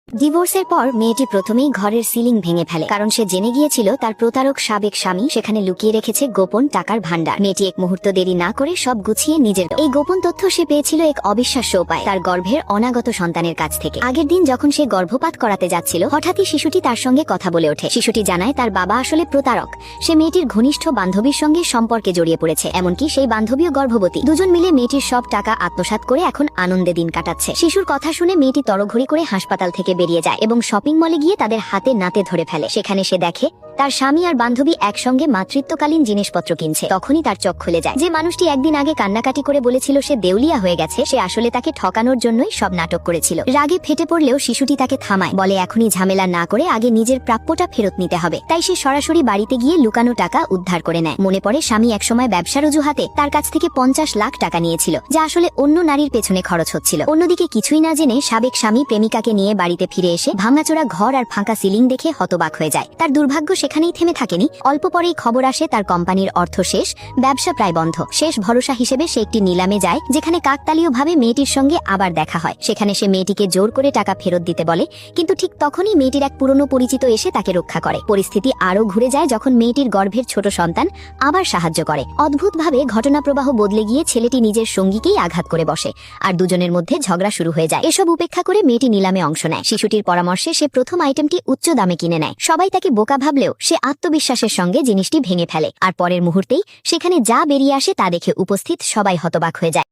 ডিভোর্সের পর মেয়েটি প্রথমেই ঘরের সিলিং ভেঙে ফেলে, কারণ সে জেনে গিয়েছিল তার প্রতারক সাবেক স্বামী সেখানে লুকিয়ে রেখেছে গোপন টাকার ভান্ডার। মেয়েটি এক মুহূর্ত দেরি না করে সব গুছিয়ে নিজের এই গোপন তথ্য সে পেয়েছিল এক অবিশ্বাস্য উপায়, তার গর্ভের অনাগত সন্তানের কাছ থেকে। আগের দিন যখন সে গর্ভপাত করাতে যাচ্ছিল, হঠাৎই শিশুটি তার সঙ্গে কথা বলে ওঠে। শিশুটি জানায় তার বাবা আসলে প্রতারক। সে মেয়েটির ঘনিষ্ঠ বান্ধবীর সঙ্গে সম্পর্কে জড়িয়ে পড়েছে, এমনকি সেই বান্ধবীও গর্ভবতী। দুজন মিলে মেয়েটির সব টাকা আত্মসাৎ করে এখন আনন্দে দিন কাটাচ্ছে। শিশুর কথা শুনে মেয়েটি তড়ঘড়ি করে হাসপাতাল থেকে বেরিয়ে যায় এবং শপিং মলে গিয়ে তাদের হাতে নাতে ধরে ফেলে। সেখানে সে দেখে তার স্বামী আর বান্ধবী একসঙ্গে মাতৃত্বকালীন জিনিসপত্র কিনছে। তখনই তার চোখ খুলে যায়। যে মানুষটি একদিন আগে কান্নাকাটি করে বলেছিল সে দেউলিয়া হয়ে গেছে, সে আসলে তাকে ঠকানোর জন্যই সব নাটক করেছিল। রাগে ফেটে পড়লেও শিশুটি তাকে থামায়, বলে এখনই ঝামেলা না করে আগে নিজের প্রাপ্যটা ফেরত নিতে হবে। তাই সে সরাসরি বাড়িতে গিয়ে লুকানো টাকা উদ্ধার করে নেয়। মনে পড়ে স্বামী একসময় ব্যবসার অজুহাতে তার কাছ থেকে 50 লাখ টাকা নিয়েছিল, যা আসলে অন্য নারীর পেছনে খরচ হচ্ছিল। অন্যদিকে কিছুই না জেনে সাবেক স্বামী প্রেমিকাকে নিয়ে বাড়িতে ফিরে এসে ভাঙাচোরা ঘর আর ফাঁকা সিলিং দেখে হতবাক হয়ে যায়। তার দুর্ভাগ্য সেখানেই থেমে থাকেনি। অল্প পরেই খবর আসে তার কোম্পানির অর্থ শেষ, ব্যবসা প্রায় বন্ধ। শেষ ভরসা হিসেবে সে একটি নিলামে যায়, যেখানে কাকতালীয়ভাবে মেয়েটির সঙ্গে আবার দেখা হয়। সেখানে সে মেয়েটিকে জোর করে টাকা ফেরত দিতে বলে, কিন্তু ঠিক তখনই মেয়েটির এক পুরনো পরিচিত এসে তাকে রক্ষা করে। পরিস্থিতি আরও ঘুরে যায় যখন মেয়েটির গর্ভের ছোট সন্তান আবার সাহায্য করে। অদ্ভুতভাবে ঘটনাপ্রবাহ বদলে গিয়ে ছেলেটি নিজের সঙ্গীকেই আঘাত করে বসে, আর দুজনের মধ্যে ঝগড়া শুরু হয়ে যায়। এসব উপেক্ষা করে মেয়েটি নিলামে অংশ নেয়। শিশুটির পরামর্শে সে প্রথম আইটেমটি উচ্চ দামে কিনে নেয়। সবাই তাকে বোকা ভাবলেও সে আত্মবিশ্বাসের সঙ্গে জিনিসটি ভেঙে ফেলে, আর পরের মুহূর্তেই সেখানে যা বেরিয়ে আসে তা দেখে উপস্থিত সবাই হতবাক হয়ে যায়।